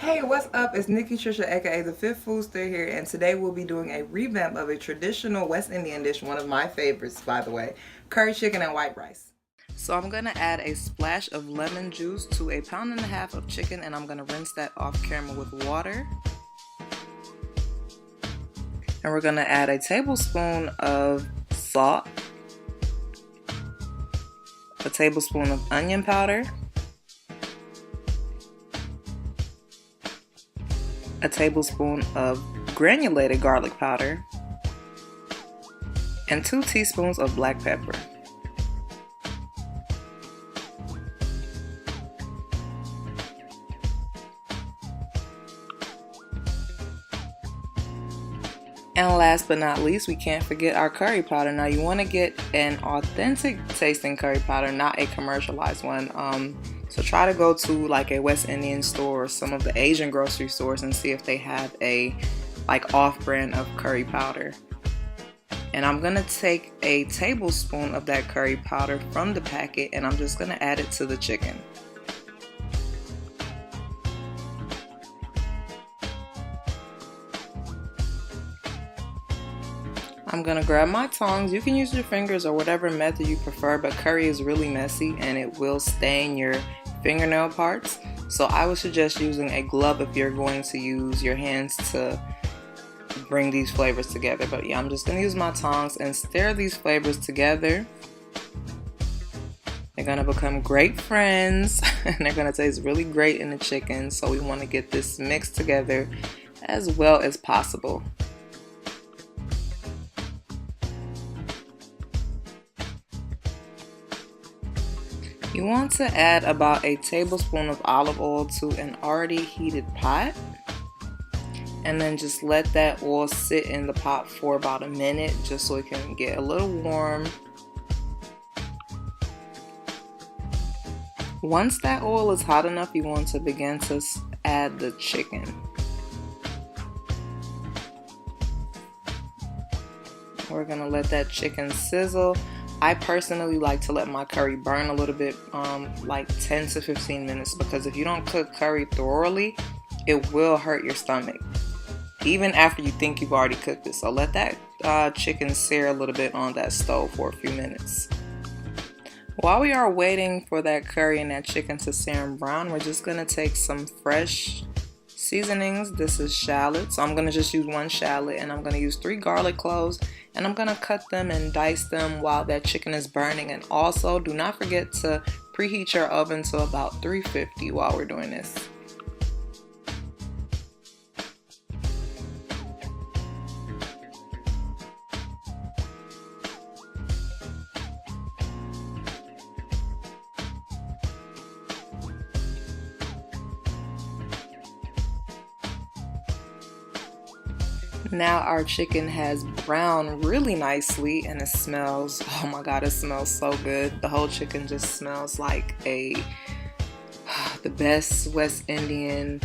Hey, what's up? It's Nikki Trisha, aka the Fifth Foodster here, and today we'll be doing a revamp of a traditional West Indian dish, one of my favorites, by the way, curry chicken and white rice. So I'm gonna add a splash of lemon juice to a pound and a half of chicken, and I'm gonna rinse that off camera with water. And we're gonna add a tablespoon of salt, a tablespoon of onion powder, a tablespoon of granulated garlic powder, and 2 teaspoons of black pepper. And last but not least, we can't forget our curry powder. Now you want to get an authentic tasting curry powder, not a commercialized one. So try to go to like a West Indian store or some of the Asian grocery stores and see if they have a like off-brand of curry powder. And I'm gonna take a tablespoon of that curry powder from the packet and I'm just gonna add it to the chicken. I'm gonna grab my tongs. You can use your fingers or whatever method you prefer, but curry is really messy and it will stain your fingernail parts. So I would suggest using a glove if you're going to use your hands to bring these flavors together. But yeah, I'm just gonna use my tongs and stir these flavors together. They're gonna become great friends and they're gonna taste really great in the chicken. So we wanna get this mixed together as well as possible. You want to add about a tablespoon of olive oil to an already heated pot and then just let that oil sit in the pot for about a minute just so it can get a little warm. Once that oil is hot enough, you want to begin to add the chicken. We're gonna let that chicken sizzle. I personally like to let my curry burn a little bit, like 10 to 15 minutes, because if you don't cook curry thoroughly, it will hurt your stomach, even after you think you've already cooked it. So let that chicken sear a little bit on that stove for a few minutes. While we are waiting for that curry and that chicken to sear and brown, we're just gonna take some fresh seasonings. This is shallot, so I'm gonna just use 1 shallot, and I'm gonna use 3 garlic cloves, and I'm gonna cut them and dice them while that chicken is burning. And also do not forget to preheat your oven to about 350 while we're doing this. Now our chicken has browned really nicely and it smells, oh my god, it smells so good. The whole chicken just smells like the best West Indian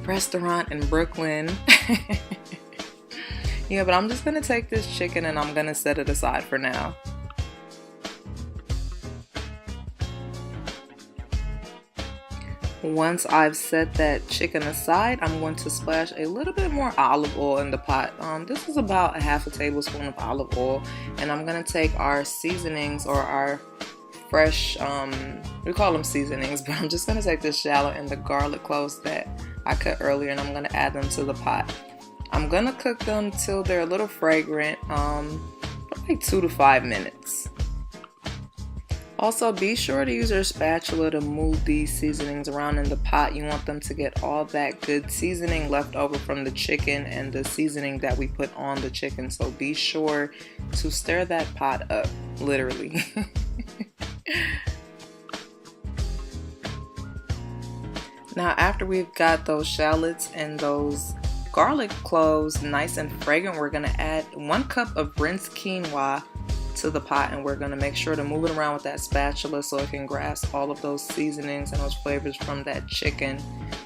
restaurant in Brooklyn. Yeah, but I'm just gonna take this chicken and I'm gonna set it aside for now. Once I've set that chicken aside, I'm going to splash a little bit more olive oil in the pot. This is about a half a tablespoon of olive oil, and I'm going to take our seasonings or our fresh, we call them seasonings, but I'm just going to take the shallot and the garlic cloves that I cut earlier and I'm going to add them to the pot. I'm going to cook them till they're a little fragrant, like 2 to 5 minutes. Also, be sure to use your spatula to move these seasonings around in the pot. You want them to get all that good seasoning left over from the chicken and the seasoning that we put on the chicken. So be sure to stir that pot up, literally. Now, after we've got those shallots and those garlic cloves nice and fragrant, we're gonna add 1 cup of rinsed quinoa to the pot, and we're going to make sure to move it around with that spatula so it can grasp all of those seasonings and those flavors from that chicken.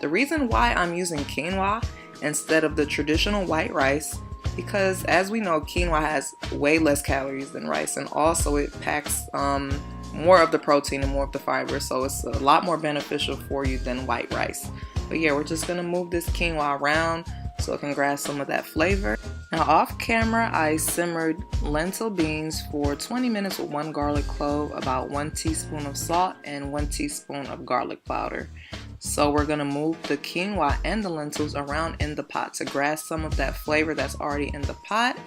The reason why I'm using quinoa instead of the traditional white rice, because as we know, quinoa has way less calories than rice, and also it packs more of the protein and more of the fiber, so it's a lot more beneficial for you than white rice. But yeah, we're just gonna move this quinoa around so it can grasp some of that flavor. Now off camera, I simmered lentil beans for 20 minutes with 1 garlic clove, about 1 teaspoon of salt, and 1 teaspoon of garlic powder. So we're gonna move the quinoa and the lentils around in the pot to grasp some of that flavor that's already in the pot.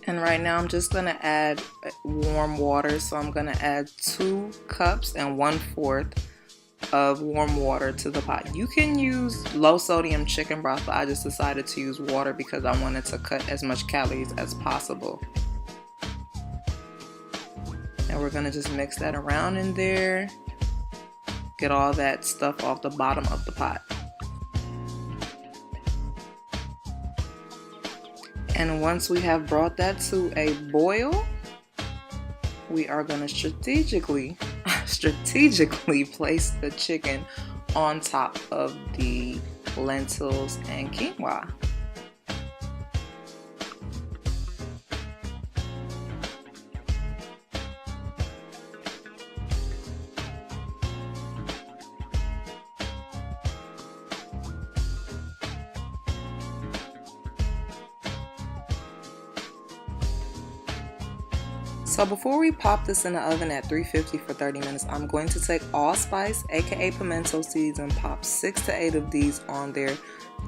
And right now I'm just gonna add warm water. So I'm gonna add 2 cups and 1/4 of warm water to the pot. You can use low sodium chicken broth, but I just decided to use water because I wanted to cut as much calories as possible. And we're gonna just mix that around in there. Get all that stuff off the bottom of the pot. And once we have brought that to a boil, we are going to strategically place the chicken on top of the lentils and quinoa. So before we pop this in the oven at 350 for 30 minutes, I'm going to take allspice, aka pimento seeds, and pop 6 to 8 of these on there.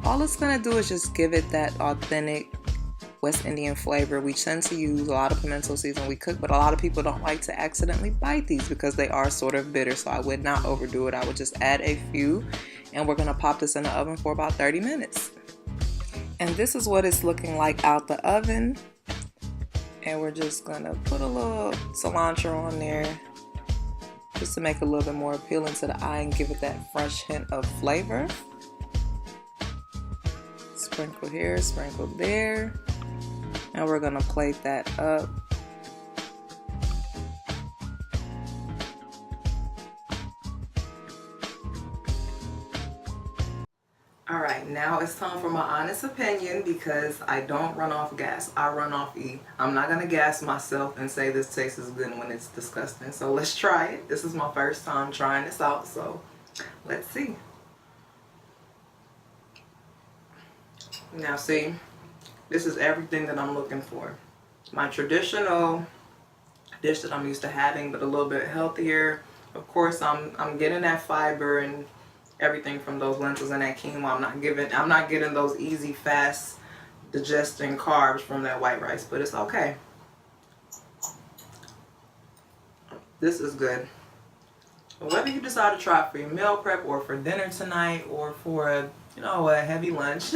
All it's going to do is just give it that authentic West Indian flavor. We tend to use a lot of pimento seeds when we cook, but a lot of people don't like to accidentally bite these because they are sort of bitter, so I would not overdo it. I would just add a few, and we're going to pop this in the oven for about 30 minutes. And this is what it's looking like out the oven. And we're just gonna put a little cilantro on there just to make it a little bit more appealing to the eye and give it that fresh hint of flavor. Sprinkle here, sprinkle there. And we're gonna plate that up. Alright, now it's time for my honest opinion because I don't run off gas. I run off E. I'm not going to gas myself and say this tastes good when it's disgusting. So let's try it. This is my first time trying this out, so let's see. Now see, this is everything that I'm looking for. My traditional dish that I'm used to having, but a little bit healthier. Of course, I'm getting that fiber and everything from those lentils and that quinoa. I'm not getting those easy, fast digesting carbs from that white rice, but it's okay. This is good. Whether you decide to try it for your meal prep or for dinner tonight or for a heavy lunch,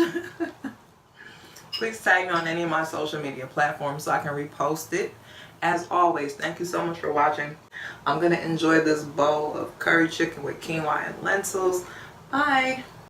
please tag me on any of my social media platforms so I can repost it. As always, thank you so much for watching. I'm going to enjoy this bowl of curry chicken with quinoa and lentils. Bye!